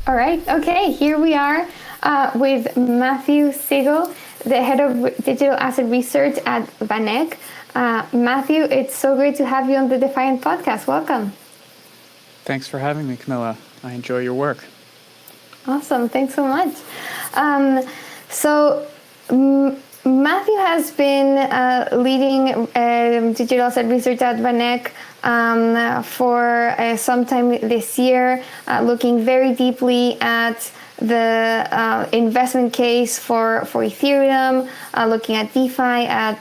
All right. Okay. Here we are with Matthew Sigel, the head of digital asset research at VanEck's. Matthew, it's so great to have you on the Defiant podcast. Welcome. Thanks for having me, Camilla. I enjoy your work. Awesome. Thanks so much. Matthew has been leading digital asset research at VanEck's for some time this year, looking very deeply at the investment case for Ethereum, looking at DeFi, at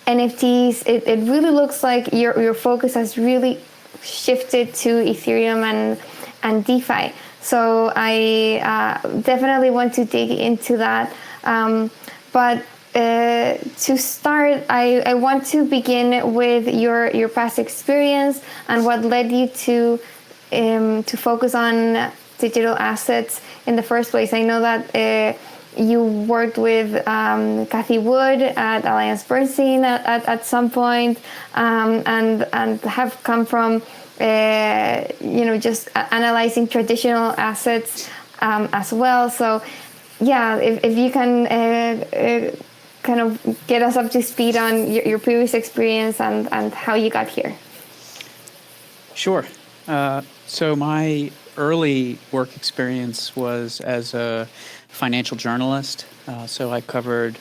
NFTs. It really looks like your focus has really shifted to Ethereum and DeFi. So I definitely want to dig into that. But to start, I want to begin with your past experience and what led you to focus on digital assets in the first place. I know that you worked with Cathie Wood at AllianceBernstein at some point, and have come from just analyzing traditional assets as well. So yeah, if you can kind of get us up to speed on your previous experience and how you got here. Sure. So my early work experience was as a financial journalist. So I covered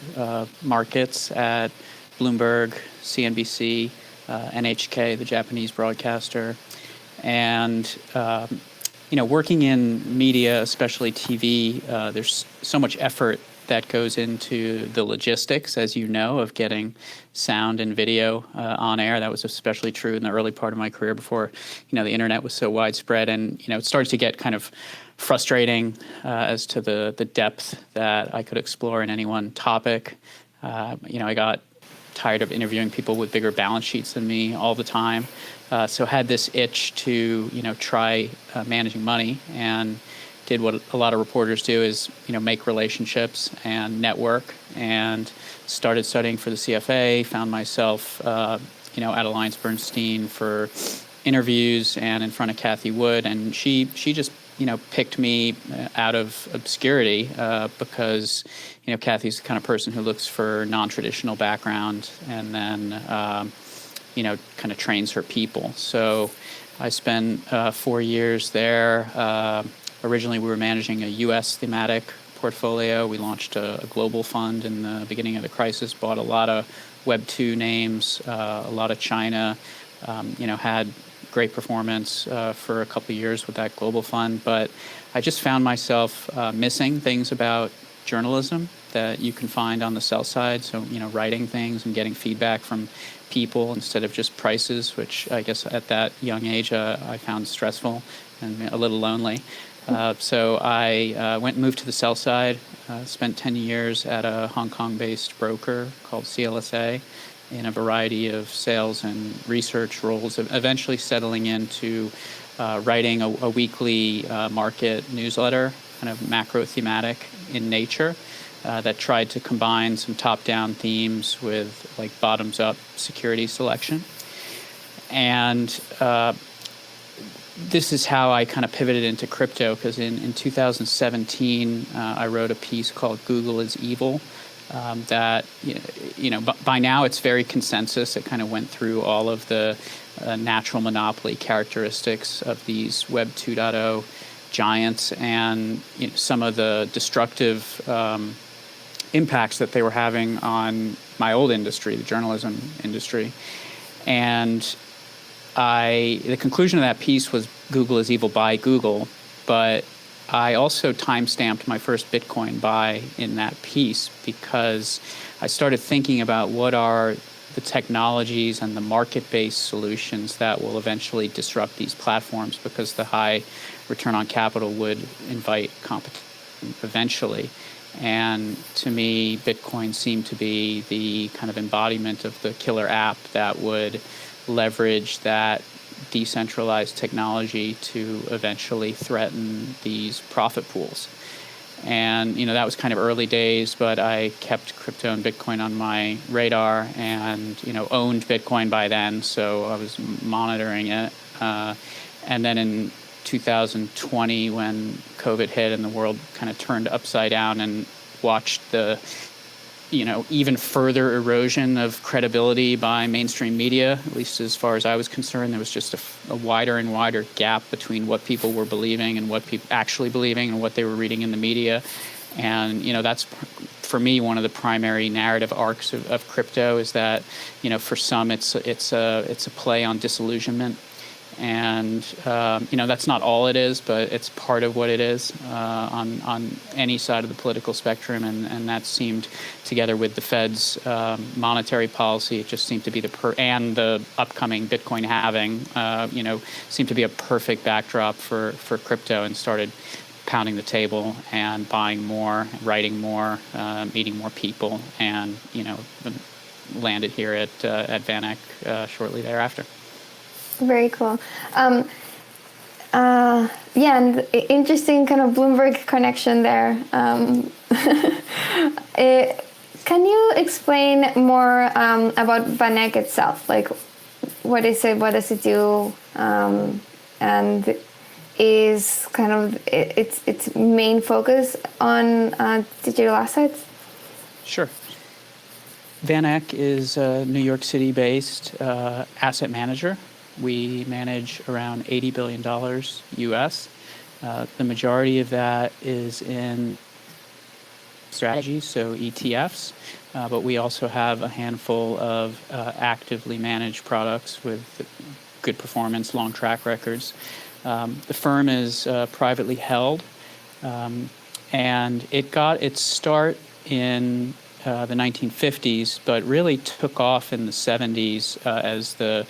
markets at Bloomberg, CNBC, NHK, the Japanese broadcaster. And, working in media, especially TV, there's so much effort that goes into the logistics, as you know, of getting sound and video on air. That was especially true in the early part of my career before, the internet was so widespread. And, it started to get kind of frustrating as to the depth that I could explore in any one topic. I got tired of interviewing people with bigger balance sheets than me all the time. So had this itch to, try managing money, and did what a lot of reporters do is, make relationships and network, and started studying for the CFA, found myself, at AllianceBernstein for interviews and in front of Cathie Wood. And she just, picked me out of obscurity because, Cathie's the kind of person who looks for non-traditional background and then, kind of trains her people. So I spent 4 years there. Originally, we were managing a U.S. thematic portfolio. We launched a global fund in the beginning of the crisis, bought a lot of Web2 names, a lot of China, had great performance for a couple of years with that global fund. But I just found myself missing things about journalism that you can find on the sell side. So, writing things and getting feedback from people instead of just prices, which I guess at that young age I found stressful and a little lonely. So I went and moved to the sell side, spent 10 years at a Hong Kong-based broker called CLSA in a variety of sales and research roles, eventually settling into writing a weekly market newsletter, kind of macro-thematic in nature, that tried to combine some top-down themes with like bottoms-up security selection. And this is how I kind of pivoted into crypto, because in 2017, I wrote a piece called Google is Evil, that, by now it's very consensus. It kind of went through all of the natural monopoly characteristics of these Web 2.0 giants and some of the destructive impacts that they were having on my old industry, the journalism industry. And the conclusion of that piece was Google is evil by Google, but I also timestamped my first Bitcoin buy in that piece because I started thinking about what are the technologies and the market-based solutions that will eventually disrupt these platforms, because the high return on capital would invite competition eventually. And to me, Bitcoin seemed to be the kind of embodiment of the killer app that would leverage that decentralized technology to eventually threaten these profit pools. And, that was kind of early days, but I kept crypto and Bitcoin on my radar and, owned Bitcoin by then. So I was monitoring it. And then in 2020 when COVID hit and the world kind of turned upside down, and watched the even further erosion of credibility by mainstream media. At least as far as I was concerned, there was just a wider and wider gap between what people were believing and what people actually believing and what they were reading in the media. And that's, for me, one of the primary narrative arcs of crypto is that for some it's a play on disillusionment. And that's not all it is, but it's part of what it is on any side of the political spectrum, and that seemed, together with the Fed's monetary policy, it just seemed to be and the upcoming Bitcoin halving, seemed to be a perfect backdrop for crypto, and started pounding the table and buying more, writing more, meeting more people, and landed here at VanEck shortly thereafter. Very cool. And interesting kind of Bloomberg connection there. Can you explain more about VanEck itself? Like, what is it? What does it do? And is kind of its main focus on digital assets? Sure. VanEck is a New York City-based asset manager. We manage around $80 billion US. The majority of that is in strategies, so ETFs, but we also have a handful of actively managed products with good performance, long track records. The firm is privately held, and it got its start in the 1950s, but really took off in the 70s as the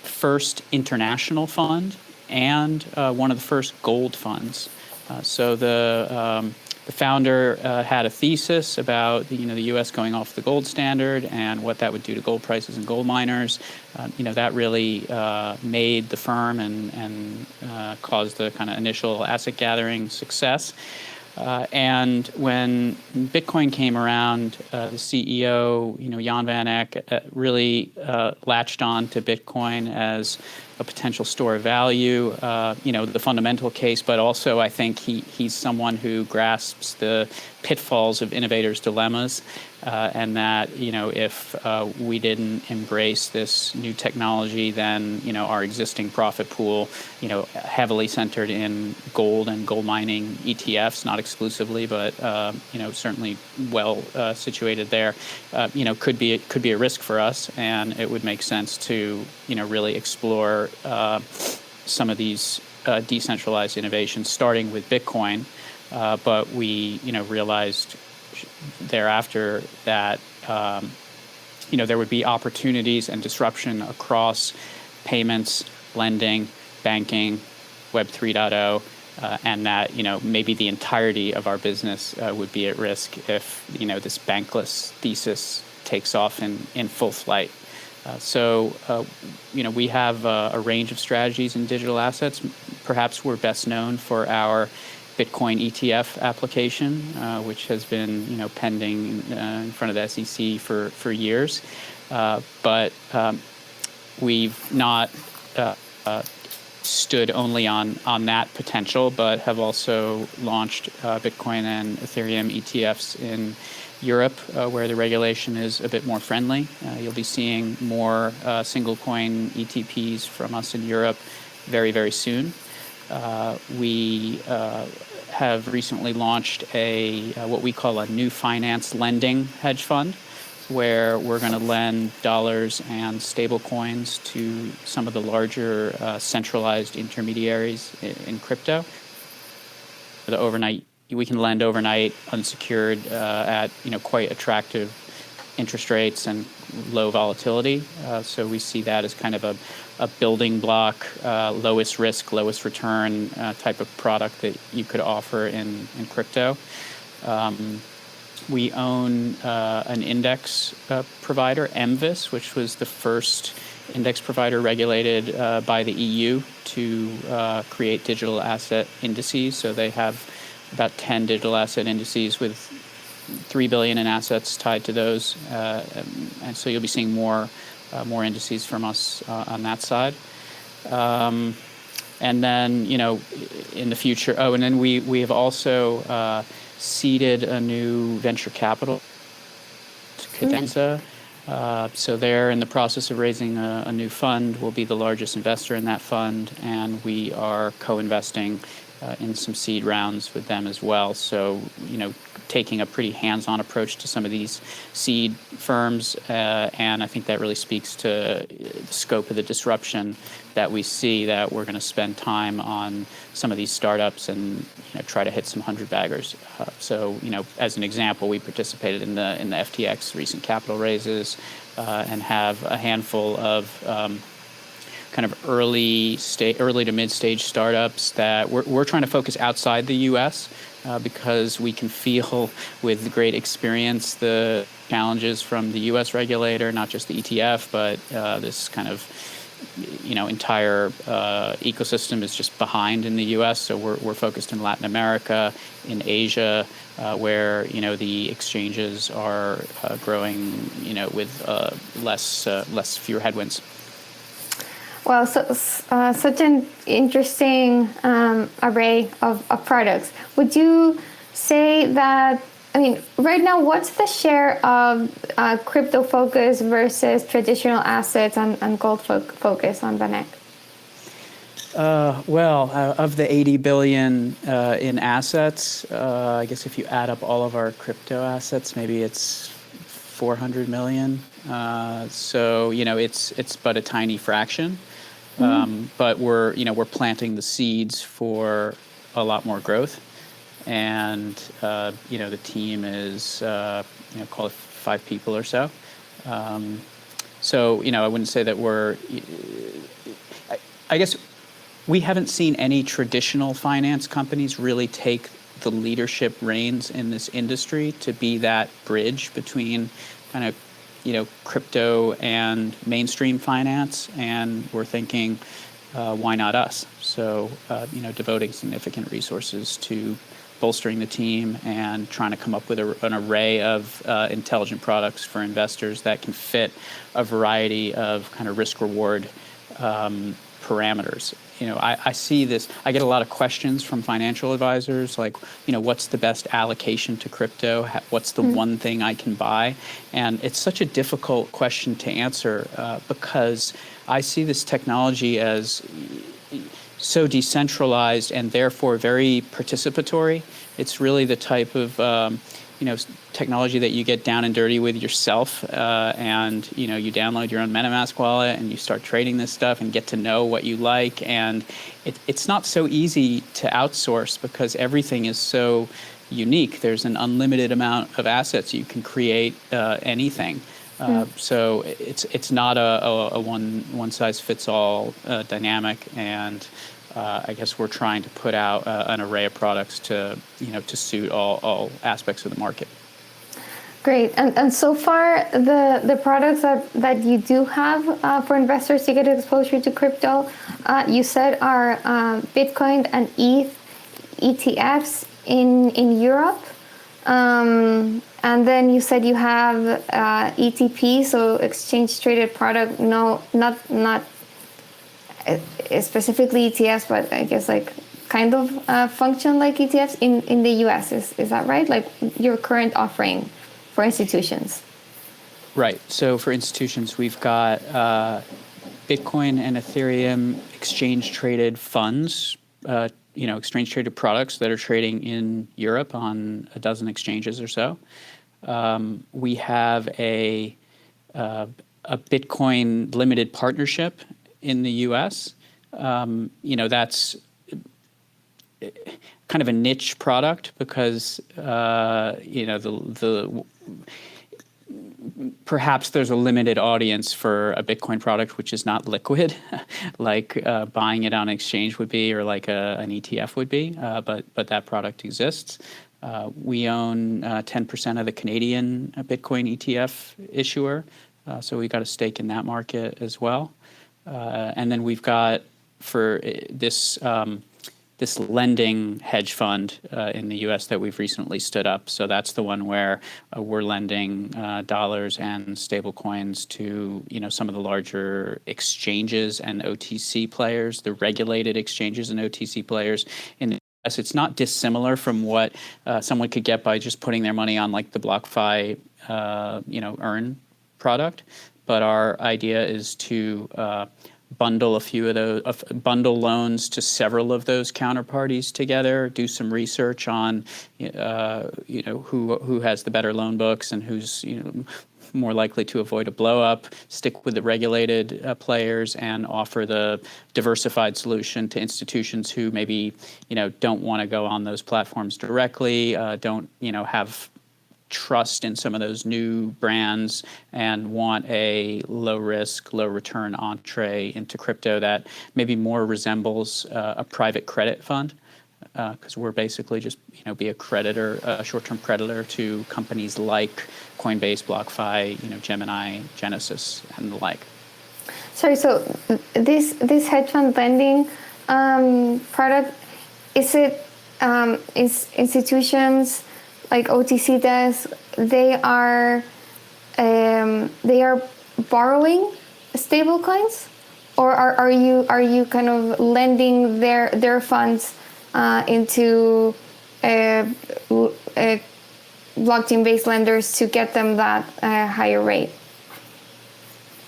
first international fund and one of the first gold funds. So the founder had a thesis about the U.S. going off the gold standard and what that would do to gold prices and gold miners. That really made the firm and caused the kind of initial asset gathering success. And when Bitcoin came around, the CEO, Jan VanEck, really latched on to Bitcoin as a potential store of value, the fundamental case, but also I think he's someone who grasps the pitfalls of innovators' dilemmas, and that, if we didn't embrace this new technology, then, our existing profit pool, heavily centered in gold and gold mining ETFs, not exclusively, but, certainly well situated there, could be a risk for us, and it would make sense to, really explore some of these decentralized innovations, starting with Bitcoin. But we, realized thereafter that, there would be opportunities and disruption across payments, lending, banking, Web 3.0, and that, maybe the entirety of our business would be at risk if, this bankless thesis takes off in full flight. So we have a range of strategies in digital assets. Perhaps we're best known for our Bitcoin ETF application, which has been, pending in front of the SEC for years. But we've not stood only on that potential, but have also launched Bitcoin and Ethereum ETFs in Europe, where the regulation is a bit more friendly. You'll be seeing more single coin ETPs from us in Europe very, very soon. We have recently launched what we call a new finance lending hedge fund, where we're going to lend dollars and stable coins to some of the larger centralized intermediaries in crypto. We can lend overnight unsecured at quite attractive interest rates and low volatility. So we see that as kind of a building block, lowest risk, lowest return type of product that you could offer in crypto. We own an index provider, MVIS, which was the first index provider regulated by the EU to create digital asset indices. So they have about 10 digital asset indices with 3 billion in assets tied to those. And so you'll be seeing more indices from us on that side. And then, in the future, and then we have also seeded a new venture capital, Cadenza. So they're in the process of raising a new fund. We'll be the largest investor in that fund, and we are co-investing in some seed rounds with them as well. So, taking a pretty hands-on approach to some of these seed firms, and I think that really speaks to the scope of the disruption that we see, that we're going to spend time on some of these startups and try to hit some 100-baggers. So, as an example, we participated in the FTX recent capital raises and have a handful of kind of early to mid-stage startups that we're trying to focus outside the U.S. Because we can feel with great experience the challenges from the U.S. regulator, not just the ETF, but this kind of entire ecosystem is just behind in the U.S. So we're focused in Latin America, in Asia, where the exchanges are growing with fewer headwinds. Well, such an interesting array of products. Would you say that, right now, what's the share of crypto focus versus traditional assets and gold focus on VanEck? Of the 80 billion in assets, I guess if you add up all of our crypto assets, maybe it's 400 million. So, it's but a tiny fraction. But we're planting the seeds for a lot more growth, and the team is call it 5 people or so. So I wouldn't say that we're. I guess we haven't seen any traditional finance companies really take the leadership reins in this industry to be that bridge between kind of crypto and mainstream finance, and we're thinking, why not us? So, devoting significant resources to bolstering the team and trying to come up with an array of intelligent products for investors that can fit a variety of kind of risk-reward parameters. I see this. I get a lot of questions from financial advisors, like, what's the best allocation to crypto? What's the one thing I can buy? And it's such a difficult question to answer because I see this technology as so decentralized and therefore very participatory. It's really the type of technology that you get down and dirty with yourself, and you download your own MetaMask wallet and you start trading this stuff and get to know what you like. And it's not so easy to outsource because everything is so unique. There's an unlimited amount of assets. You can create anything. So it's not a one size fits all dynamic, and I guess we're trying to put out an array of products to suit all aspects of the market. Great. And so far, the products that you do have for investors to get exposure to crypto, you said are Bitcoin and ETH ETFs in Europe. And then you said you have ETP, so exchange traded product. No, not specifically ETFs, but I guess like kind of function like ETFs in the US. Is that right? Like your current offering for institutions? Right. So for institutions, we've got Bitcoin and Ethereum exchange traded funds, exchange traded products that are trading in Europe on a dozen exchanges or so. We have a Bitcoin limited partnership in the U.S. That's kind of a niche product because perhaps there's a limited audience for a Bitcoin product which is not liquid, like buying it on exchange would be, or like an ETF would be. But that product exists. We own 10% of the Canadian Bitcoin ETF issuer, so we got a stake in that market as well. And then we've got for this this lending hedge fund in the U.S. that we've recently stood up. So that's the one where we're lending dollars and stable coins to some of the larger exchanges and OTC players, the regulated exchanges and OTC players in the US. It's not dissimilar from what someone could get by just putting their money on like the BlockFi earn product. But our idea is to bundle a few of those, bundle loans to several of those counterparties together, do some research on, who has the better loan books and who's, more likely to avoid a blow up, stick with the regulated players, and offer the diversified solution to institutions who maybe, don't want to go on those platforms directly, don't, have trust in some of those new brands and want a low risk, low return entree into crypto that maybe more resembles a private credit fund, because we're basically just be a creditor, a short-term creditor to companies like Coinbase, BlockFi, Gemini, Genesis, and the like. Sorry, so this hedge fund lending product, is it is institutions like OTC desks, they are borrowing stable coins, or are you kind of lending their funds into blockchain-based lenders to get them that higher rate?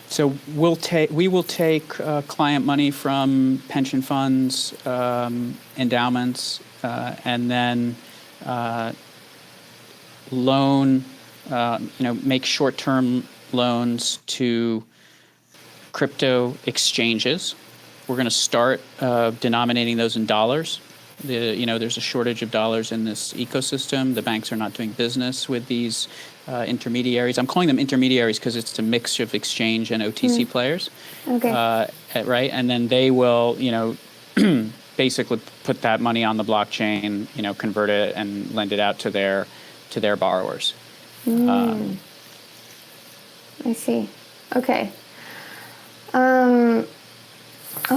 So we will take client money from pension funds, endowments, and then loan, make short-term loans to crypto exchanges. We're going to start denominating those in dollars. There's a shortage of dollars in this ecosystem. The banks are not doing business with these intermediaries. I'm calling them intermediaries because it's a mix of exchange and OTC players. Okay. Right, and then they will, basically put that money on the blockchain, convert it and lend it out to their borrowers. I see. Okay. Oh,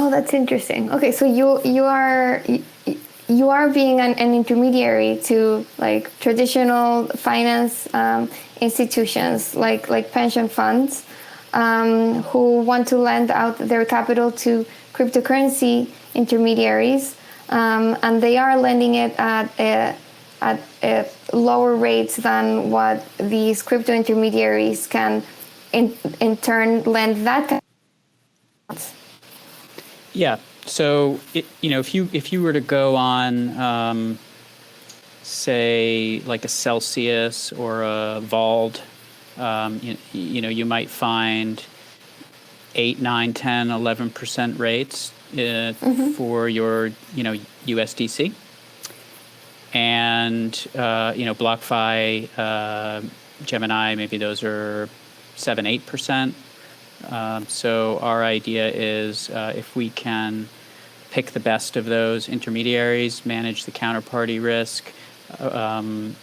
that's interesting. Okay, so you are being an intermediary to like traditional finance institutions like pension funds who want to lend out their capital to cryptocurrency intermediaries, and they are lending it at lower rates than what these crypto intermediaries can in turn lend that. Yeah. So if you were to go on, say like a Celsius or a Vault, you might find 8, 9, 10, 11% rates for your USDC. And BlockFi, Gemini, maybe those are 7, 8%. So our idea is if we can pick the best of those intermediaries, manage the counterparty risk, and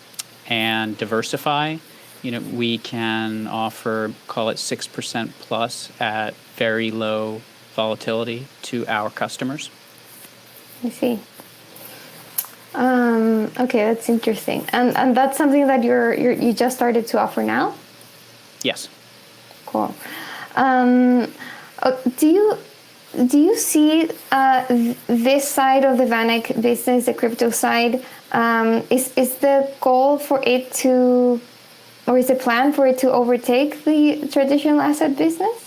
diversify, we can offer, call it 6% plus at very low volatility to our customers. I see. Okay, that's interesting, and that's something that you just started to offer now. Yes. Cool. Do you see this side of the VanEck business, the crypto side? Is the goal for it to, or is the plan for it to overtake the traditional asset business?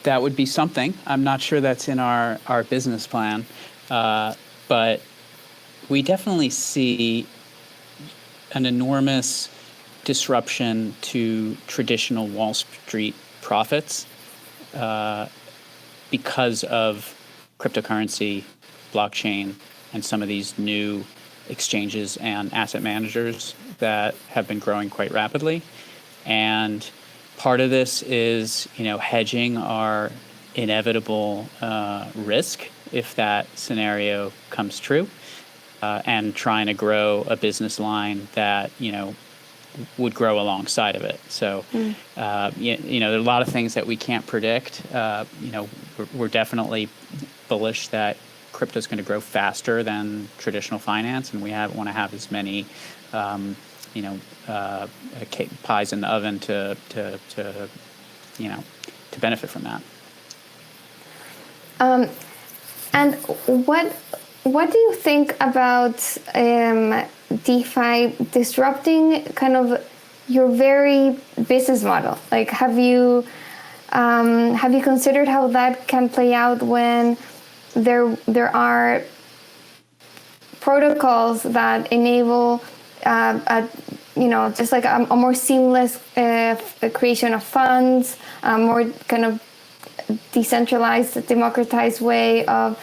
That would be something. I'm not sure that's in our business plan, but we definitely see an enormous disruption to traditional Wall Street profits because of cryptocurrency, blockchain, and some of these new exchanges and asset managers that have been growing quite rapidly. And part of this is, hedging our inevitable risk if that scenario comes true, and trying to grow a business line that, would grow alongside of it. So, there are a lot of things that we can't predict. We're definitely bullish that crypto is going to grow faster than traditional finance, and we want to have as many, pies in the oven to benefit from that. And what do you think about DeFi disrupting kind of your very business model? Like, have you considered how that can play out when there are protocols that enable just like a more seamless creation of funds, more kind of decentralized, democratized way of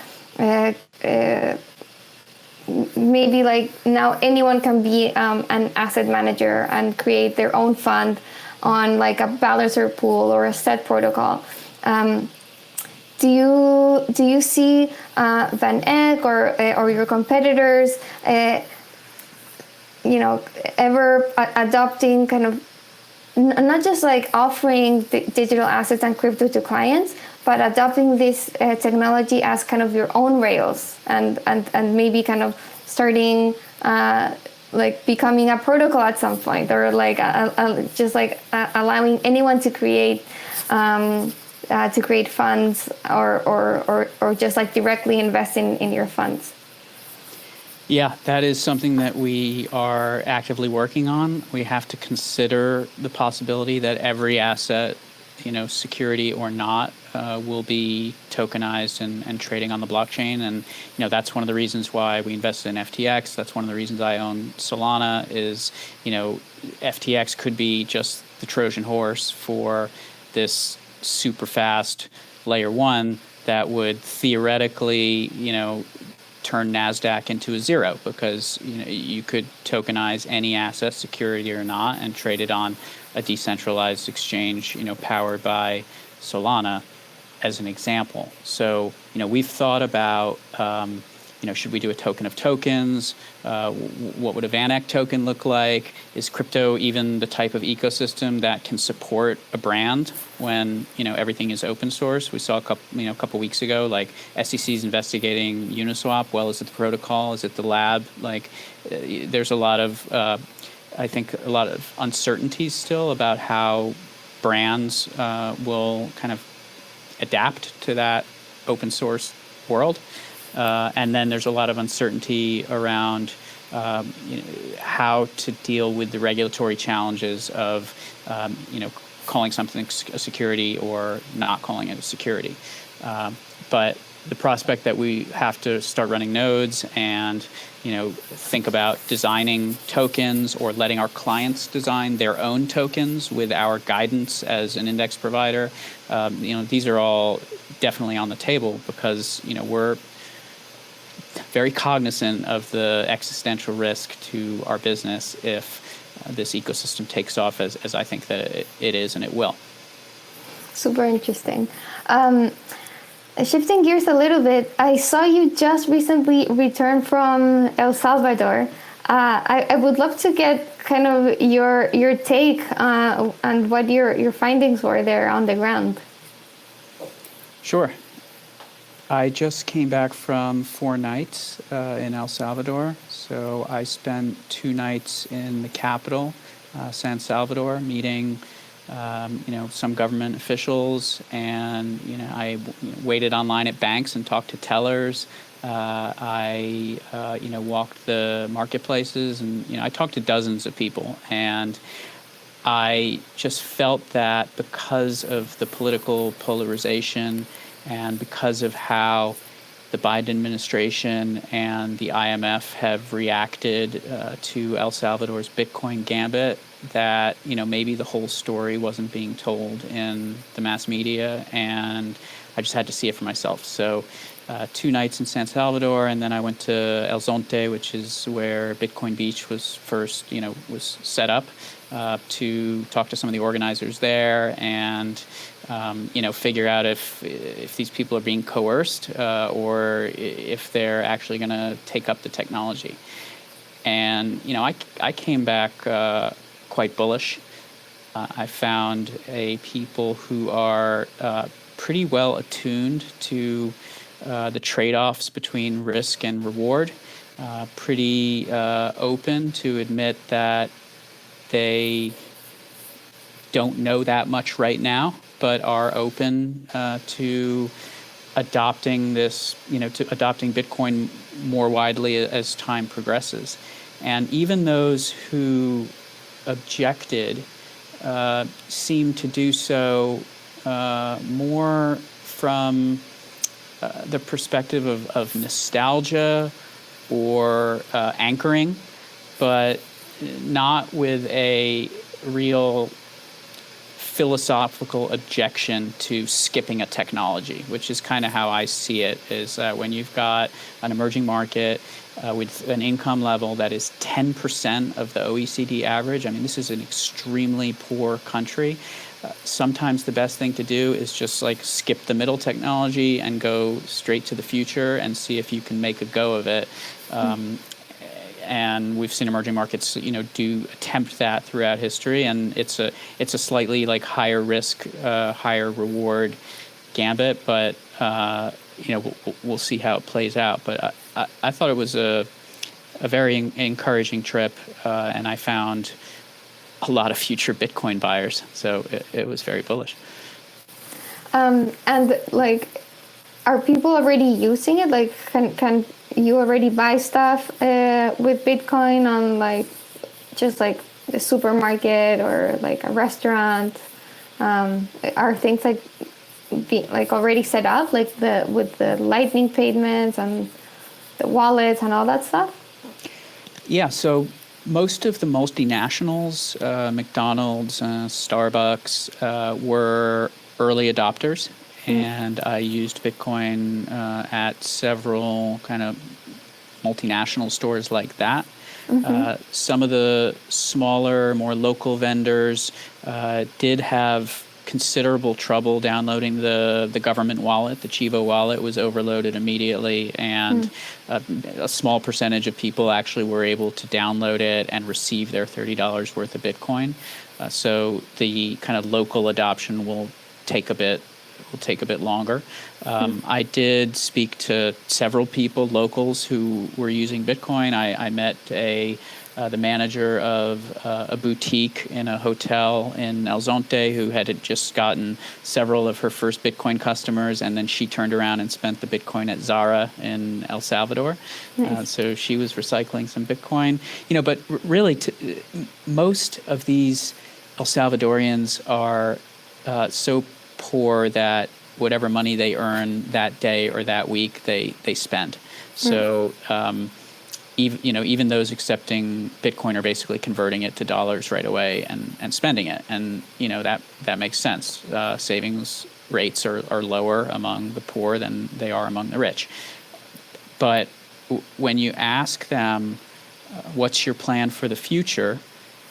maybe like now anyone can be an asset manager and create their own fund on like a balancer pool or a set protocol. Do you see VanEck or your competitors ever adopting kind of not just like offering digital assets and crypto to clients, but adopting this technology as kind of your own rails and maybe kind of starting like becoming a protocol at some point, or like just like allowing anyone to create funds or just like directly invest in your funds? Yeah, that is something that we are actively working on. We have to consider the possibility that every asset, security or not, will be tokenized and trading on the blockchain. And, that's one of the reasons why we invested in FTX. That's one of the reasons I own Solana is, FTX could be just the Trojan horse for this super fast layer one that would theoretically, turn NASDAQ into a zero, because you could tokenize any asset, security or not, and trade it on a decentralized exchange, powered by Solana, as an example. So, we've thought about, should we do a token of tokens? What would a VanEck token look like? Is crypto even the type of ecosystem that can support a brand when, everything is open source? We saw a couple weeks ago, like SEC is investigating Uniswap. Well, is it the protocol? Is it the lab? Like, there's a lot of, I think, a lot of uncertainties still about how brands will kind of adapt to that open source world. And then there's a lot of uncertainty around how to deal with the regulatory challenges of calling something a security or not calling it a security. But the prospect that we have to start running nodes and think about designing tokens or letting our clients design their own tokens with our guidance as an index provider, these are all definitely on the table, because we're very cognizant of the existential risk to our business if this ecosystem takes off as I think that it is and it will. Super interesting. Shifting gears a little bit, I saw you just recently returned from El Salvador. I would love to get kind of your take on what your findings were there on the ground. Sure. I just came back from 4 nights in El Salvador. So I spent 2 nights in the capital, San Salvador, meeting some government officials, and I waited online at banks and talked to tellers. I walked the marketplaces, and I talked to dozens of people, and I just felt that because of the political polarization and because of how the Biden administration and the IMF have reacted to El Salvador's Bitcoin gambit, that maybe the whole story wasn't being told in the mass media, and I just had to see it for myself. So 2 nights in San Salvador, and then I went to El Zonte, which is where Bitcoin Beach was first, was set up, to talk to some of the organizers there and figure out if these people are being coerced or if they're actually going to take up the technology. And I came back quite bullish. I found people who are pretty well attuned to the trade-offs between risk and reward, pretty open to admit that they don't know that much right now, but are open to adopting adopting Bitcoin more widely as time progresses. And even those who objected seem to do so more from the perspective of nostalgia or anchoring, but not with a real philosophical objection to skipping a technology, which is kind of how I see it, is that when you've got an emerging market with an income level that is 10% of the OECD average, I mean, this is an extremely poor country. Sometimes the best thing to do is just like skip the middle technology and go straight to the future and see if you can make a go of it. And we've seen emerging markets, do attempt that throughout history, and it's a slightly like higher risk, higher reward gambit, but we'll see how it plays out. But I thought it was a very encouraging trip, and I found a lot of future Bitcoin buyers, so it was very bullish. And like, are people already using it? Like, can you already buy stuff with Bitcoin on just like the supermarket or like a restaurant? Are things like already set up, like with the lightning payments and the wallets and all that stuff? Yeah. So most of the multinationals, McDonald's, Starbucks, were early adopters. And I used Bitcoin at several kind of multinational stores like that. Some of the smaller, more local vendors did have considerable trouble downloading the government wallet. The Chivo wallet was overloaded immediately, and a small percentage of people actually were able to download it and receive their $30 worth of Bitcoin. So the kind of local adoption will take a bit longer. I did speak to several people, locals, who were using Bitcoin. I met the manager of a boutique in a hotel in El Zonte who had just gotten several of her first Bitcoin customers, and then she turned around and spent the Bitcoin at Zara in El Salvador. Nice. So she was recycling some Bitcoin. But really, most of these El Salvadorians are so poor that whatever money they earn that day or that week, they spend. So even those accepting Bitcoin are basically converting it to dollars right away and spending it, and that makes sense. Savings rates are lower among the poor than they are among the rich. But when you ask them, what's your plan for the future?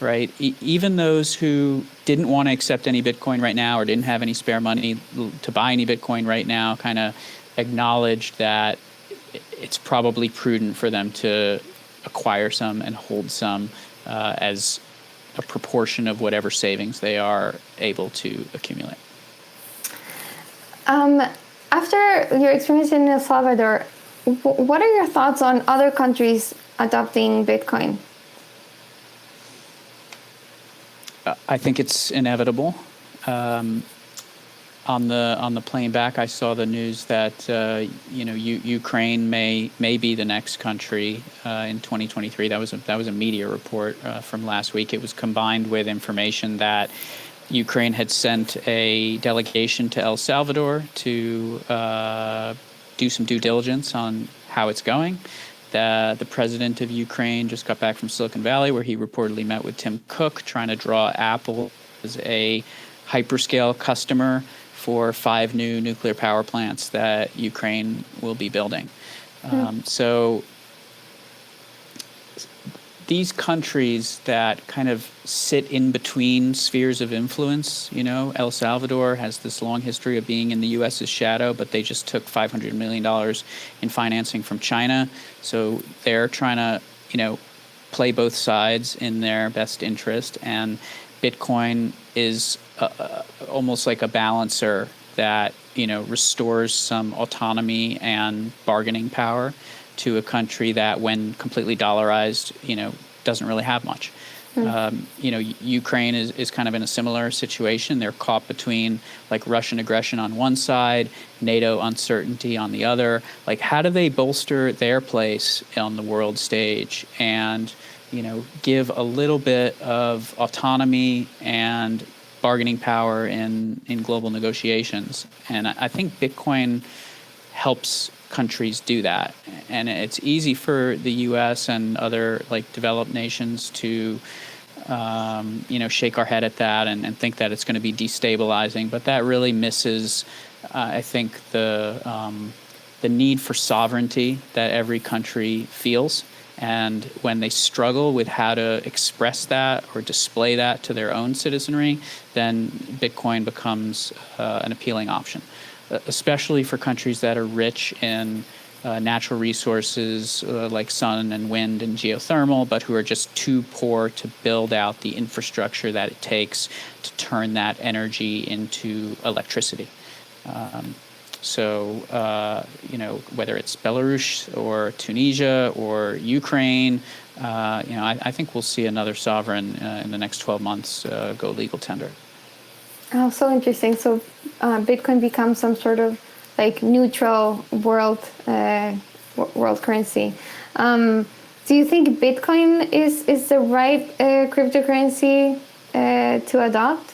Right? Even those who didn't want to accept any Bitcoin right now or didn't have any spare money to buy any Bitcoin right now kind of acknowledged that it's probably prudent for them to acquire some and hold some as a proportion of whatever savings they are able to accumulate. After your experience in El Salvador, what are your thoughts on other countries adopting Bitcoin? I think it's inevitable. On the plane back, I saw the news that Ukraine may be the next country in 2023. That was a media report from last week. It was combined with information that Ukraine had sent a delegation to El Salvador to do some due diligence on how it's going. The president of Ukraine just got back from Silicon Valley, where he reportedly met with Tim Cook, trying to draw Apple as a hyperscale customer for 5 new nuclear power plants that Ukraine will be building. So these countries that kind of sit in between spheres of influence, El Salvador has this long history of being in the U.S.'s shadow, but they just took $500 million in financing from China. So they're trying to, play both sides in their best interest, and Bitcoin is almost like a balancer that restores some autonomy and bargaining power to a country that, when completely dollarized, doesn't really have much. Ukraine is kind of in a similar situation. They're caught between like Russian aggression on one side, NATO uncertainty on the other. Like, how do they bolster their place on the world stage and, give a little bit of autonomy and bargaining power in global negotiations? And I think Bitcoin helps countries do that. And it's easy for the U.S. and other like developed nations to shake our head at that and think that it's going to be destabilizing, but that really misses, I think, the need for sovereignty that every country feels. And when they struggle with how to express that or display that to their own citizenry, then Bitcoin becomes an appealing option, especially for countries that are rich in natural resources like sun and wind and geothermal, but who are just too poor to build out the infrastructure that it takes to turn that energy into electricity. Whether it's Belarus or Tunisia or Ukraine, I think we'll see another sovereign in the next 12 months go legal tender. Oh, so interesting. So Bitcoin becomes some sort of like neutral world currency. Do you think Bitcoin is the right cryptocurrency to adopt,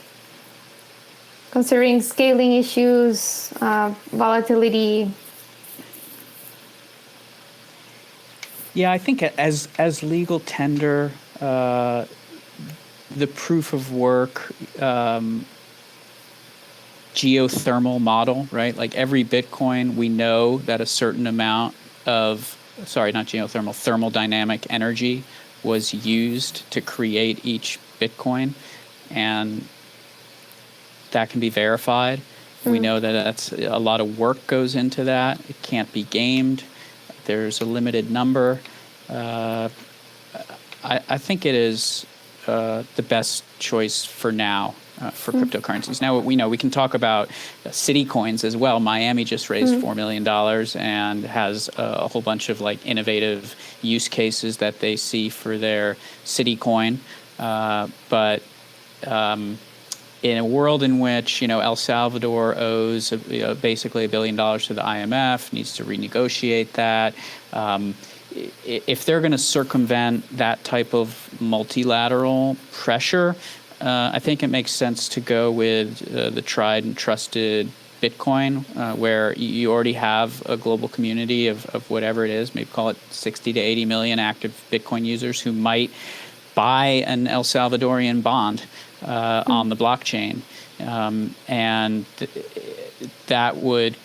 considering scaling issues, volatility? Yeah, I think as legal tender, the proof of work geothermal model, right? Like every Bitcoin, we know that a certain amount of, thermodynamic energy was used to create each Bitcoin, and that can be verified. We know that that's a lot of work goes into that. It can't be gamed. There's a limited number. I think it is the best choice for now for cryptocurrencies. Now, we can talk about city coins as well. Miami just raised $4 million and has a whole bunch of like innovative use cases that they see for their city coin. But in a world in which El Salvador owes basically $1 billion to the IMF, needs to renegotiate that. If they're going to circumvent that type of multilateral pressure, I think it makes sense to go with the tried and trusted Bitcoin, where you already have a global community of whatever it is, maybe call it 60 to 80 million active Bitcoin users who might buy an El Salvadorian bond on the blockchain. And that would,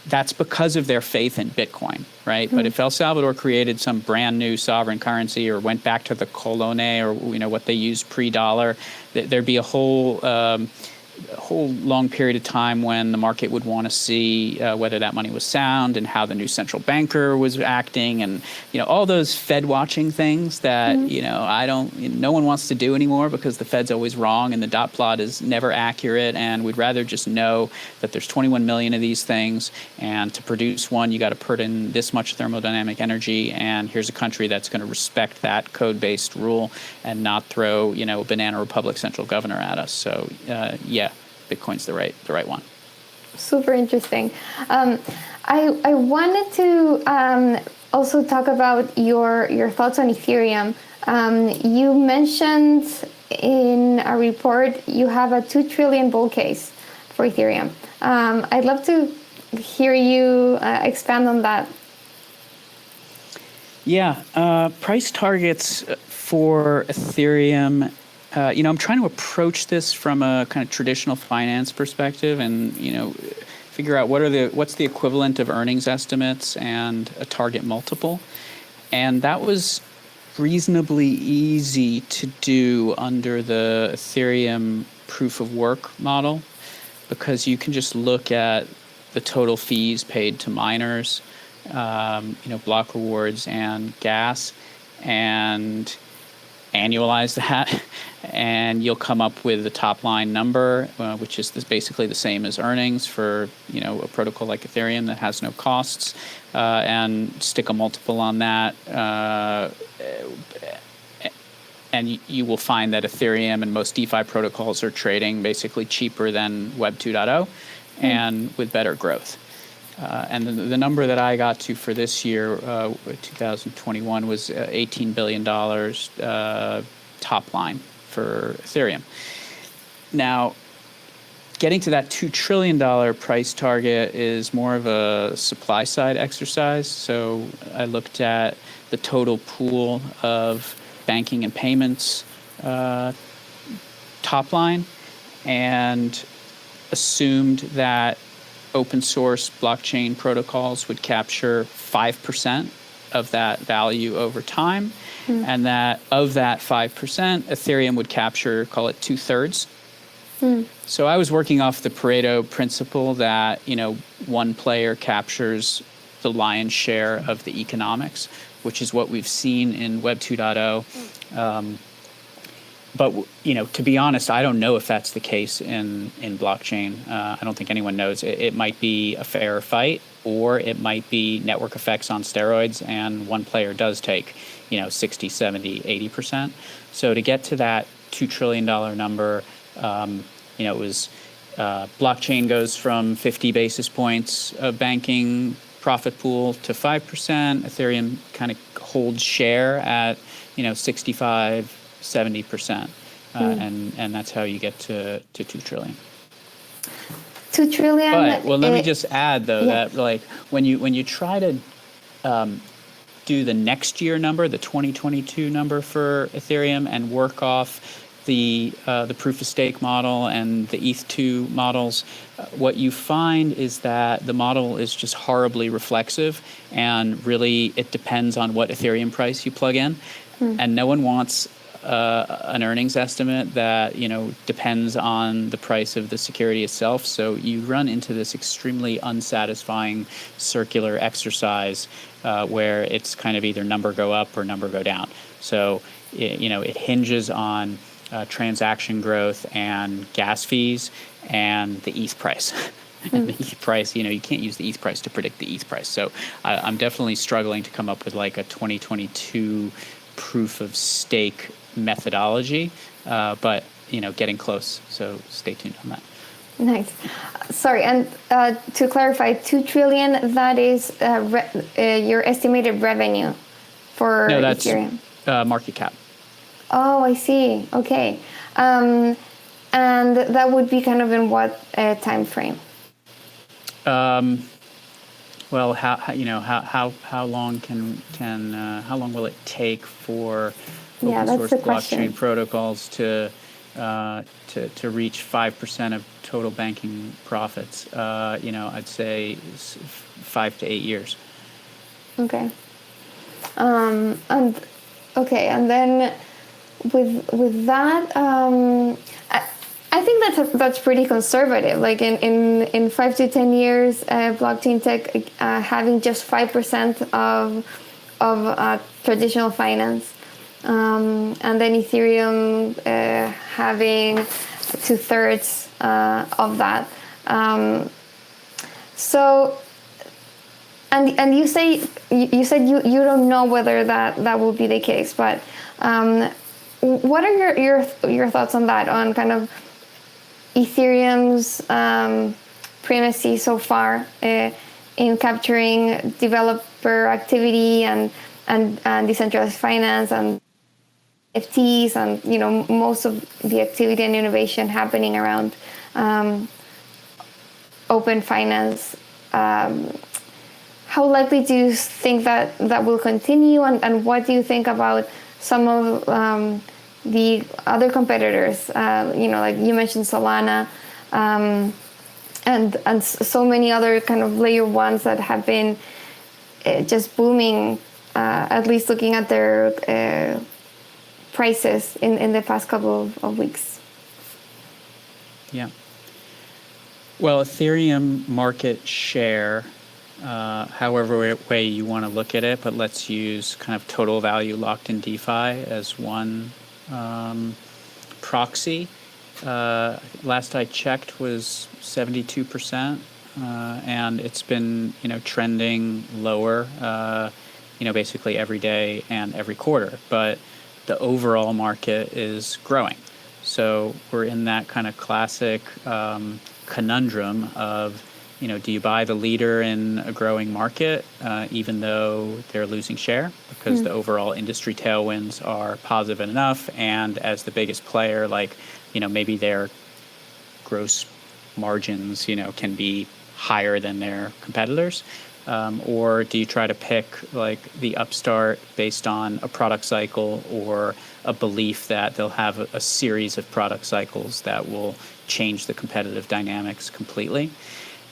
that's because of their faith in Bitcoin, right? But if El Salvador created some brand new sovereign currency or went back to the colone or, what they used pre-dollar, there'd be a whole long period of time when the market would want to see whether that money was sound and how the new central banker was acting, and all those Fed watching things that no one wants to do anymore because the Fed's always wrong and the dot plot is never accurate, and we'd rather just know that there's 21 million of these things, and to produce one you got to put in this much thermodynamic energy, and here's a country that's going to respect that code-based rule and not throw a banana republic central governor at us. So Bitcoin's the right one. Super interesting. I wanted to also talk about your thoughts on Ethereum. You mentioned in a report you have a 2 trillion bull case for Ethereum. I'd love to hear you expand on that. Yeah, price targets for Ethereum. I'm trying to approach this from a kind of traditional finance perspective, and figure out what's the equivalent of earnings estimates and a target multiple, and that was reasonably easy to do under the Ethereum proof of work model, because you can just look at the total fees paid to miners, block rewards and gas, and annualize that, and you'll come up with the top line number, which is basically the same as earnings for a protocol like Ethereum that has no costs, and stick a multiple on that. And you will find that Ethereum and most DeFi protocols are trading basically cheaper than Web 2.0 and with better growth. And the number that I got to for this year, 2021, was $18 billion top line for Ethereum. Now, getting to that $2 trillion price target is more of a supply side exercise. So I looked at the total pool of banking and payments top line and assumed that open source blockchain protocols would capture 5% of that value over time, and that of that 5%, Ethereum would capture, call it 2/3. So I was working off the Pareto principle that one player captures the lion's share of the economics, which is what we've seen in Web 2.0. But to be honest, I don't know if that's the case in blockchain. I don't think anyone knows. It might be a fair fight, or it might be network effects on steroids, and one player does take 60, 70, 80%. So to get to that $2 trillion number, it was blockchain goes from 50 basis points of banking profit pool to 5%. Ethereum kind of holds share at 65, 70%, and that's how you get to 2 trillion. 2 trillion. But let me just add though that when you try to do the next year number, the 2022 number for Ethereum, and work off the proof of stake model and the ETH2 models, what you find is that the model is just horribly reflexive, and really it depends on what Ethereum price you plug in, and no one wants an earnings estimate that depends on the price of the security itself. So you run into this extremely unsatisfying circular exercise where it's kind of either number go up or number go down. So it hinges on transaction growth and gas fees and the ETH price. And the ETH price, you can't use the ETH price to predict the ETH price. So I'm definitely struggling to come up with like a 2022 proof of stake methodology, but getting close. So stay tuned on that. Nice. Sorry, and to clarify, 2 trillion, that is your estimated revenue for No, that's Ethereum. Market cap. Oh, I see. Okay. And that would be kind of in what time frame? Well, how long how long will it take for open source blockchain protocols to reach 5% of total banking profits? I'd say 5 to 8 years. Okay. And then with that, I think that's pretty conservative. Like in 5 to 10 years, blockchain tech having just 5% of traditional finance, and then Ethereum having 2/3 of that. So, and you said you don't know whether that will be the case, but what are your thoughts on that? On kind of Ethereum's primacy so far in capturing developer activity and decentralized finance and NFTs and most of the activity and innovation happening around open finance. How likely do you think that will continue, and what do you think about some of the other competitors? Like you mentioned Solana, and so many other kind of layer ones that have been just booming, at least looking at their prices in the past couple of weeks. Yeah. Well, Ethereum market share however way you want to look at it, but let's use kind of total value locked in DeFi as one proxy. Last I checked was 72%, and it's been trending lower, basically every day and every quarter. But the overall market is growing, so we're in that kind of classic conundrum of do you buy the leader in a growing market, even though they're losing share because the overall industry tailwinds are positive enough, and as the biggest player, maybe their gross margins, can be higher than their competitors, or do you try to pick the upstart based on a product cycle or a belief that they'll have a series of product cycles that will change the competitive dynamics completely?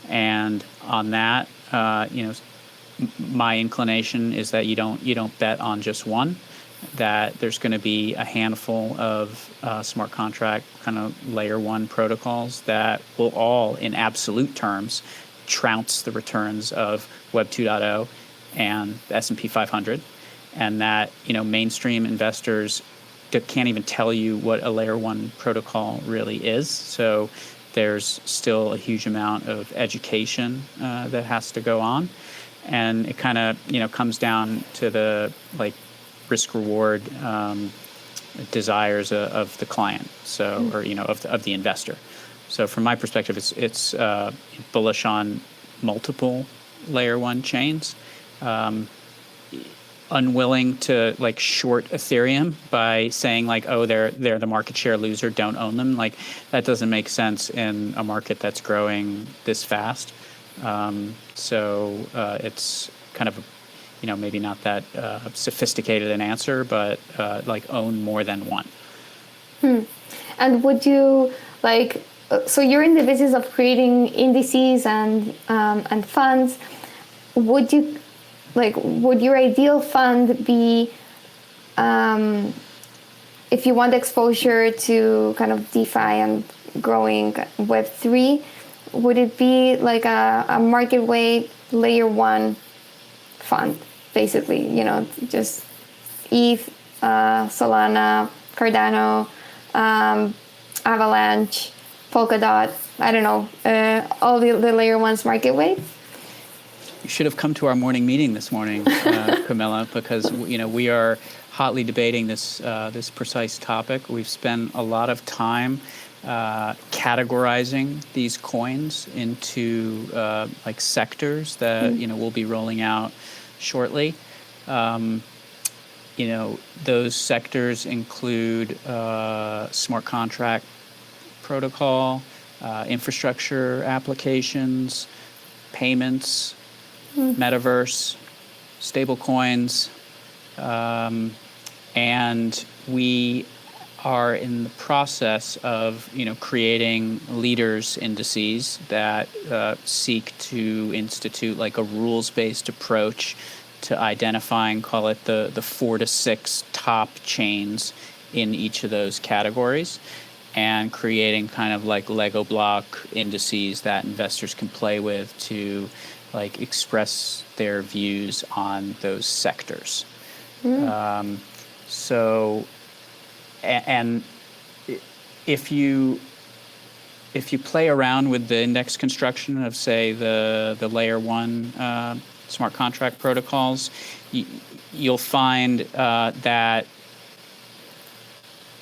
And on that, my inclination is that you don't bet on just one. That there's going to be a handful of smart contract kind of layer one protocols that will all, in absolute terms, trounce the returns of Web 2.0 and the S&P 500, and that mainstream investors can't even tell you what a layer one protocol really is. So there's still a huge amount of education that has to go on, and it kind of comes down to the risk reward desires of the client, so or of the investor. So from my perspective, it's bullish on multiple layer one chains. Unwilling to short Ethereum by saying oh, they're the market share loser, don't own them. That doesn't make sense in a market that's growing this fast. So it's kind of maybe not that sophisticated an answer, but own more than one. And would you so you're in the business of creating indices and funds. Would you would your ideal fund be, if you want exposure to kind of DeFi and growing Web3, would it be a market weight layer one fund, basically? Just ETH, Solana, Cardano, Avalanche, Polkadot, I don't know, all the layer ones market weight? You should have come to our morning meeting this morning, Camilla, because we are hotly debating this precise topic. We've spent a lot of time categorizing these coins into sectors that we'll be rolling out shortly. Those sectors include smart contract protocol, infrastructure applications, payments, metaverse, stable coins, and we are in the process of creating leaders indices that seek to institute a rules-based approach to identifying, call it the 4 to 6 top chains in each of those categories, and creating kind of Lego block indices that investors can play with to express their views on those sectors. So, and if you play around with the index construction of, say, the layer one smart contract protocols, you'll find that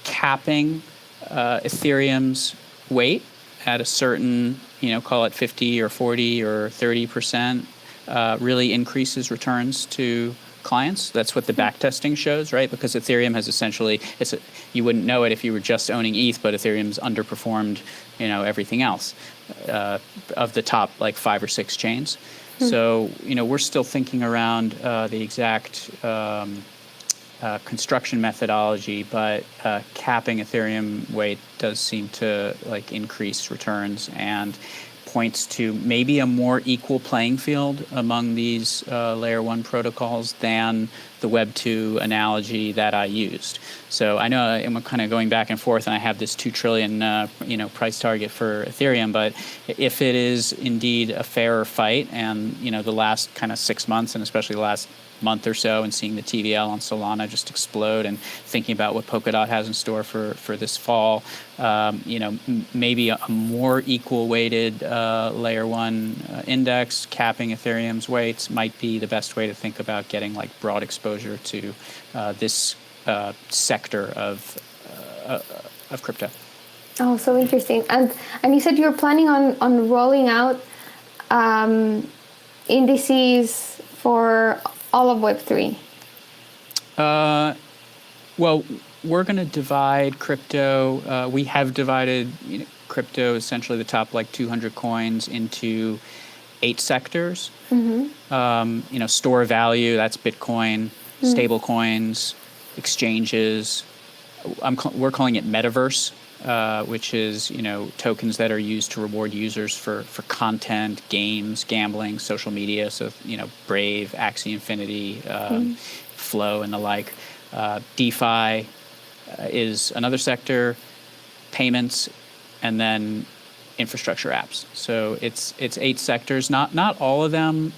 capping Ethereum's weight at a certain, call it 50 or 40 or 30%, really increases returns to clients. That's what the backtesting shows, right? Because Ethereum has essentially, you wouldn't know it if you were just owning ETH, but Ethereum's underperformed, everything else of the top 5 or 6 chains. So, we're still thinking around the exact construction methodology, but capping Ethereum weight does seem to increase returns and points to maybe a more equal playing field among these layer one protocols than the Web2 analogy that I used. So I know I'm kind of going back and forth, and I have this 2 trillion price target for Ethereum. But if it is indeed a fairer fight, and the last kind of 6 months, and especially the last month or so, and seeing the TVL on Solana just explode, and thinking about what Polkadot has in store for this fall, maybe a more equal weighted layer one index capping Ethereum's weights might be the best way to think about getting like broad exposure to this sector of crypto. Oh, so interesting. And you said you're planning on rolling out indices for all of Web3. Well, we're going to divide crypto. We have divided crypto, essentially the top like 200 coins, into 8 sectors. Mm-hmm. Store of value, that's Bitcoin, stable coins, exchanges. We're calling it metaverse, which is tokens that are used to reward users for content, games, gambling, social media. So Brave, Axie Infinity, Flow, and the like. DeFi is another sector, payments, and then infrastructure apps. So it's 8 sectors. Not all of them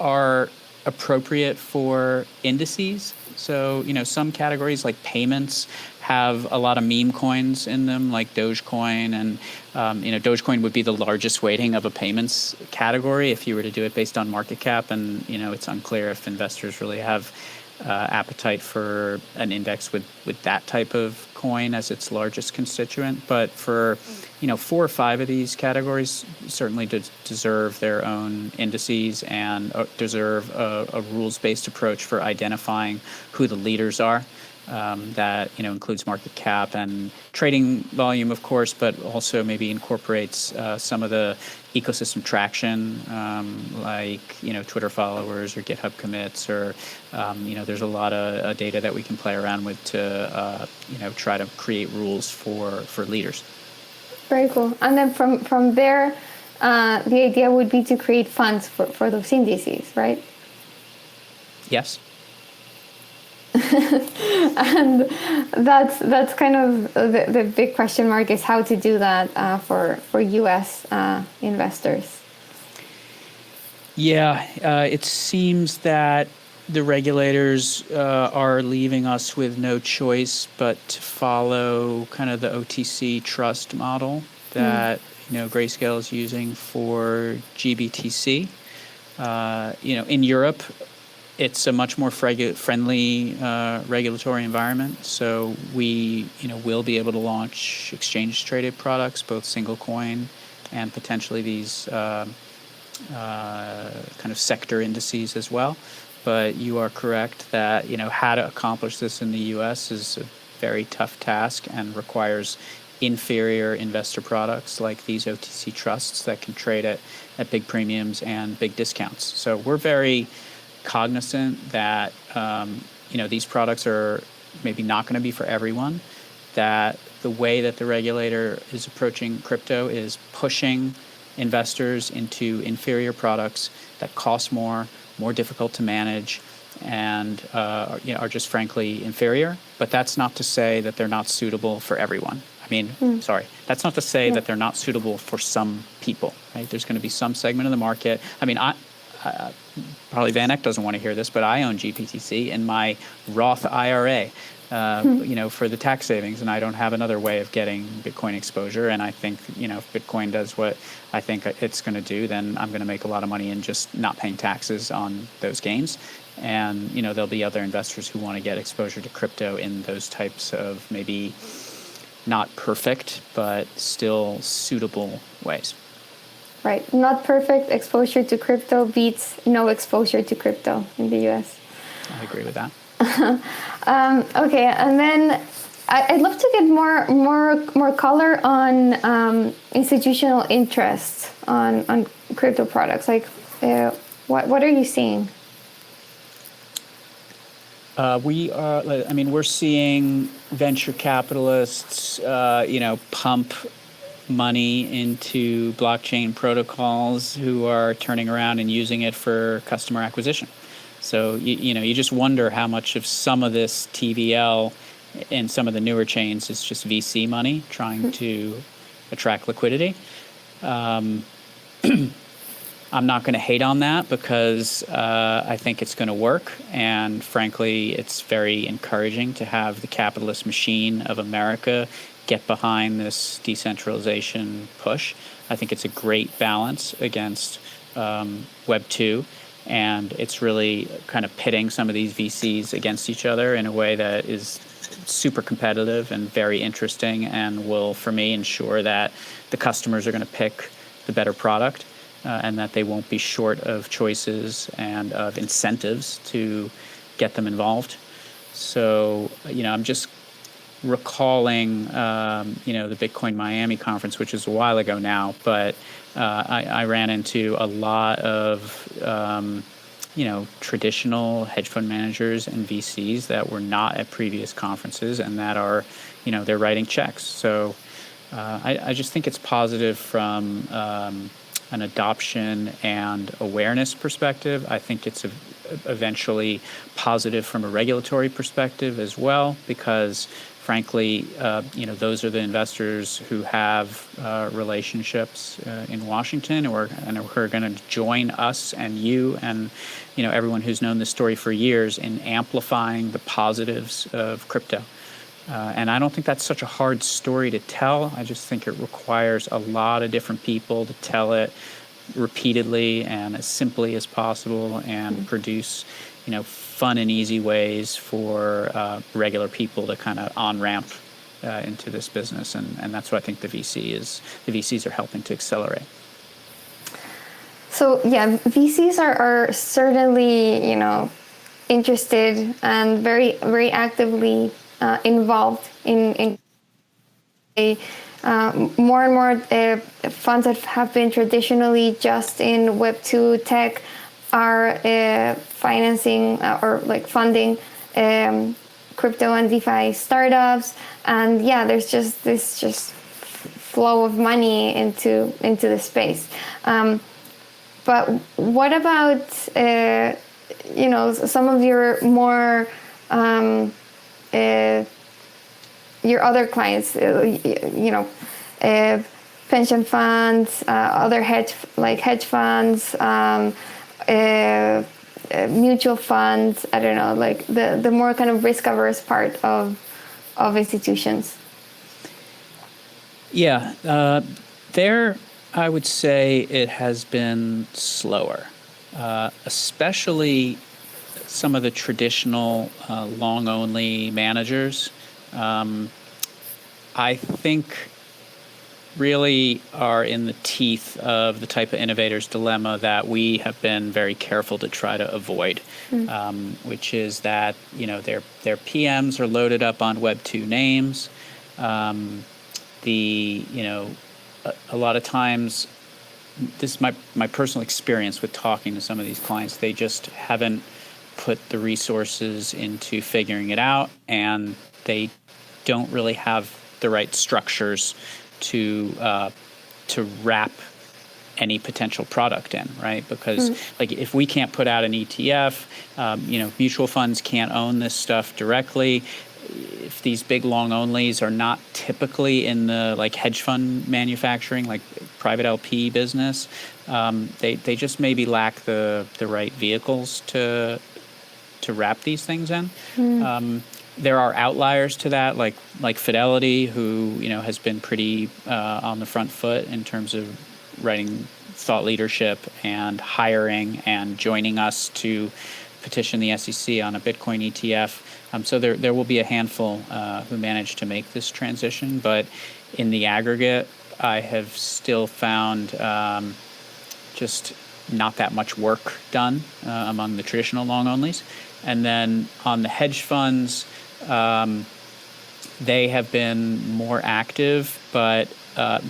are appropriate for indices. So some categories like payments have a lot of meme coins in them, like Dogecoin, and Dogecoin would be the largest weighting of a payments category if you were to do it based on market cap, and it's unclear if investors really have appetite for an index with that type of coin as its largest constituent. But for 4 or 5 of these categories certainly deserve their own indices and deserve a rules-based approach for identifying who the leaders are. That includes market cap and trading volume, of course, but also maybe incorporates some of the ecosystem traction, like Twitter followers or GitHub commits, or there's a lot of data that we can play around with to try to create rules for leaders. Very cool. And then from there, the idea would be to create funds for those indices, right? Yes. And that's kind of the big question mark, is how to do that for U.S. investors. Yeah, it seems that the regulators are leaving us with no choice but to follow kind of the OTC trust model that Grayscale is using for GBTC. In Europe, it's a much more friendly regulatory environment, so we will be able to launch exchange-traded products, both single coin and potentially these kind of sector indices as well. But you are correct that how to accomplish this in the U.S. is a very tough task and requires inferior investor products like these OTC trusts that can trade at big premiums and big discounts. So we're very cognizant that these products are maybe not going to be for everyone, that the way that the regulator is approaching crypto is pushing investors into inferior products that cost more difficult to manage, and are just frankly inferior. But that's not to say that they're not suitable for everyone. That's not to say that they're not suitable for some people, right? There's going to be some segment of the market. Probably VanEck doesn't want to hear this, but I own GPTC in my Roth IRA, for the tax savings, and I don't have another way of getting Bitcoin exposure. And I think, if Bitcoin does what I think it's going to do, then I'm going to make a lot of money in just not paying taxes on those gains. And, there'll be other investors who want to get exposure to crypto in those types of maybe not perfect, but still suitable ways. Right. Not perfect exposure to crypto beats no exposure to crypto in the U.S. I agree with that. Okay, and then I'd love to get more color on institutional interest on crypto products. Like, what are you seeing? We're seeing venture capitalists, pump money into blockchain protocols who are turning around and using it for customer acquisition. So, you just wonder how much of some of this TVL in some of the newer chains is just VC money trying to attract liquidity. I'm not going to hate on that because I think it's going to work. And frankly, it's very encouraging to have the capitalist machine of America get behind this decentralization push. I think it's a great balance against Web2. And it's really kind of pitting some of these VCs against each other in a way that is super competitive and very interesting and will, for me, ensure that the customers are going to pick the better product. And that they won't be short of choices and of incentives to get them involved. So, I'm just recalling, the Bitcoin Miami conference, which is a while ago now, but I ran into a lot of, traditional hedge fund managers and VCs that were not at previous conferences and that are, they're writing checks. So I just think it's positive from an adoption and awareness perspective. I think it's eventually positive from a regulatory perspective as well, because frankly, those are the investors who have relationships in Washington who are going to join us and you and everyone who's known this story for years in amplifying the positives of crypto. And I don't think that's such a hard story to tell. I just think it requires a lot of different people to tell it repeatedly and as simply as possible and produce, fun and easy ways for regular people to kind of on-ramp into this business. And that's what I think the VCs are helping to accelerate. So, yeah, VCs are certainly, interested and very, very actively involved in more and more funds that have been traditionally just in Web2 tech are financing or funding crypto and DeFi startups, and there's just this flow of money into the space. But what about some of your more your other clients, pension funds, other hedge funds, mutual funds, I don't know, the more kind of risk averse part of institutions? Yeah, there I would say it has been slower, especially some of the traditional long-only managers. I think really are in the teeth of the type of innovator's dilemma that we have been very careful to try to avoid, which is that their PMs are loaded up on Web2 names. A lot of times, this is my personal experience with talking to some of these clients, they just haven't put the resources into figuring it out, and they don't really have the right structures to wrap any potential product in, right? Because if we can't put out an ETF, mutual funds can't own this stuff directly. If these big long onlys are not typically in the hedge fund manufacturing, private LP business, they just maybe lack the right vehicles to wrap these things in. There are outliers to that, like Fidelity, who has been pretty on the front foot in terms of writing thought leadership and hiring and joining us to petition the SEC on a Bitcoin ETF. So there will be a handful who managed to make this transition, but in the aggregate, I have still found just not that much work done among the traditional long onlys. And then on the hedge funds, they have been more active, but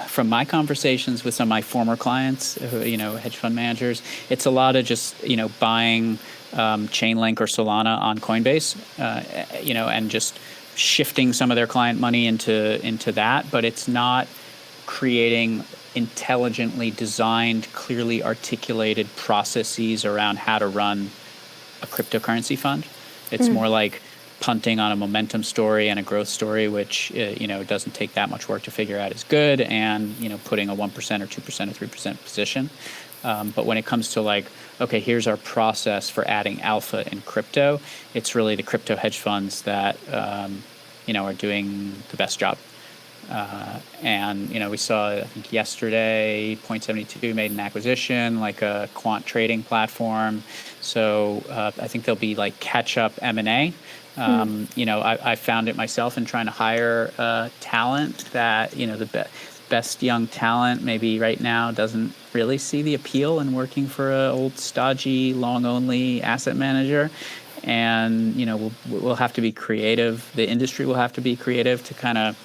from my conversations with some of my former clients, hedge fund managers, it's a lot of just buying Chainlink or Solana on Coinbase, and just shifting some of their client money into that. But it's not creating intelligently designed, clearly articulated processes around how to run a cryptocurrency fund. It's more like punting on a momentum story and a growth story, which doesn't take that much work to figure out is good, and putting a 1% or 2% or 3% position. But when it comes to like, okay, here's our process for adding alpha in crypto, it's really the crypto hedge funds that are doing the best job. And we saw, I think yesterday, Point72 made an acquisition, like a quant trading platform. So I think there'll be like catch-up M&A. I found it myself in trying to hire talent that, the best young talent maybe right now doesn't really see the appeal in working for an old, stodgy, long-only asset manager. And, we'll have to be creative. The industry will have to be creative to kind of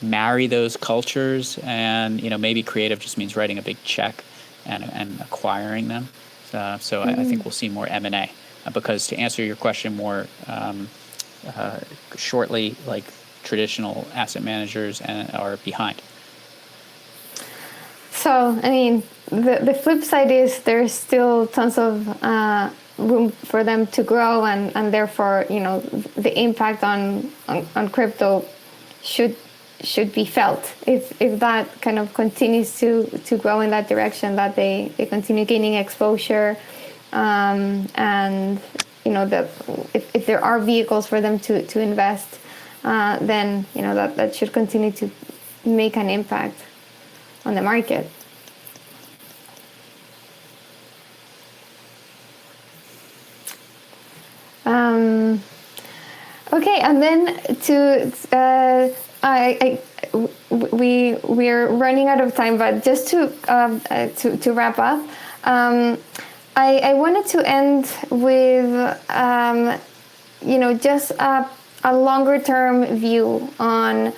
marry those cultures. And, maybe creative just means writing a big check and acquiring them. So I think we'll see more M&A. Because to answer your question more shortly, like traditional asset managers are behind. So, I mean, the flip side is there's still tons of room for them to grow, and therefore, the impact on crypto should be felt if that kind of continues to grow in that direction, that they continue gaining exposure, and that if there are vehicles for them to invest, then that should continue to make an impact on the market. Okay, and then we're running out of time, but just to wrap up, I wanted to end with just a longer term view on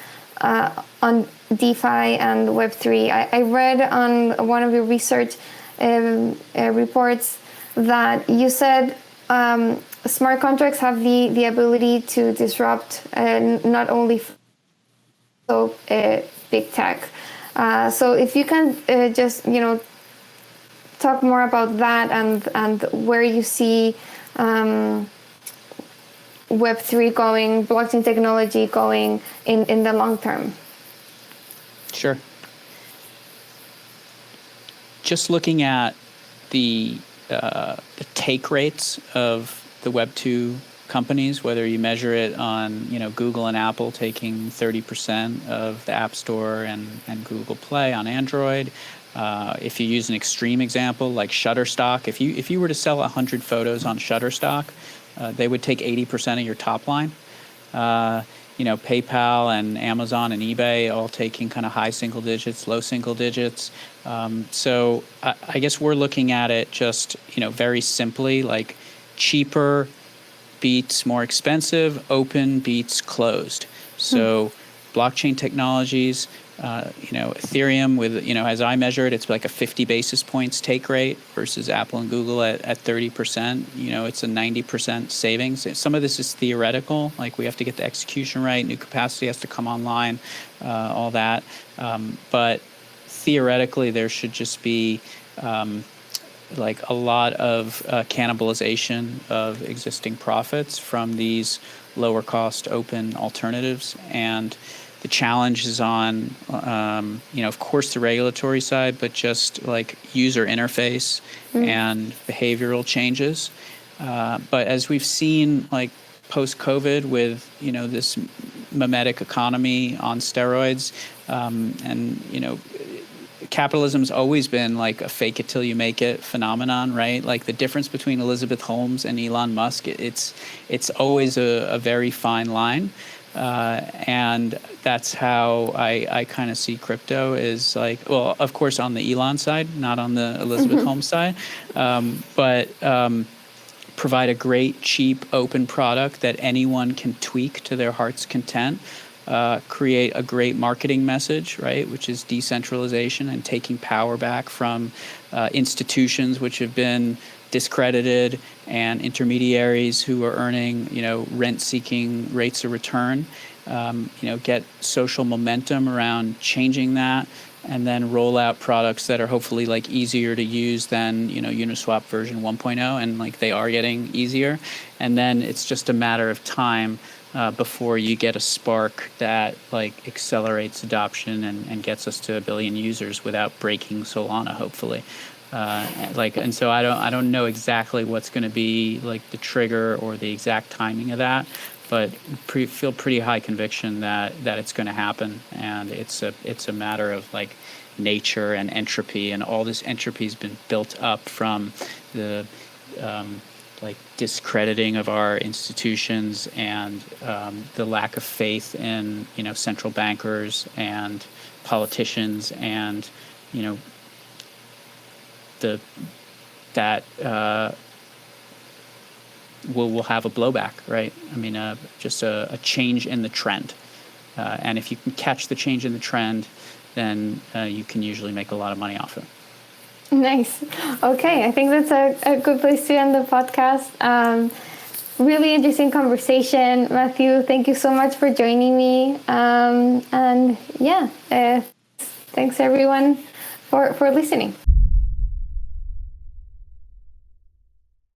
DeFi and Web3. I read on one of your research reports that you said smart contracts have the ability to disrupt not only big tech. So if you can just talk more about that and where you see Web3 going, blockchain technology going in the long term. Sure. Just looking at the take rates of the Web2 companies, whether you measure it on Google and Apple taking 30% of the App Store and Google Play on Android. If you use an extreme example like Shutterstock, if you were to sell 100 photos on Shutterstock, they would take 80% of your top line. PayPal and Amazon and eBay all taking kind of high single digits, low single digits. So I guess we're looking at it just, very simply, like cheaper beats more expensive, open beats closed. So blockchain technologies, Ethereum with, as I measure it, it's like a 50 basis points take rate versus Apple and Google at 30%. It's a 90% savings. Some of this is theoretical, like we have to get the execution right, new capacity has to come online, all that. But theoretically, there should just be like a lot of cannibalization of existing profits from these lower cost open alternatives. And the challenge is on, of course, the regulatory side, but just like user interface and behavioral changes. But as we've seen, like post-COVID with, this mimetic economy on steroids, and, capitalism's always been like a fake it till you make it phenomenon, right? Like the difference between Elizabeth Holmes and Elon Musk, it's always a very fine line. And that's how I kind of see crypto is like, well, of course on the Elon side, not on the Elizabeth Holmes side, but provide a great, cheap, open product that anyone can tweak to their heart's content. Create a great marketing message, right, which is decentralization and taking power back from institutions which have been discredited and intermediaries who are earning, rent-seeking rates of return, get social momentum around changing that, and then roll out products that are hopefully like easier to use than, Uniswap version 1.0, and like they are getting easier. And then it's just a matter of time before you get a spark that like accelerates adoption and gets us to 1 billion users without breaking Solana, hopefully. And so I don't know exactly what's going to be like the trigger or the exact timing of that, but feel pretty high conviction that it's going to happen. And it's a matter of like nature and entropy, and all this entropy has been built up from the like discrediting of our institutions and the lack of faith in central bankers and politicians, and we'll have a blowback, right? I mean, just a change in the trend. And if you can catch the change in the trend, then you can usually make a lot of money off it. Nice. Okay, I think that's a good place to end the podcast. Really interesting conversation, Matthew. Thank you so much for joining me. And yeah, thanks everyone for listening.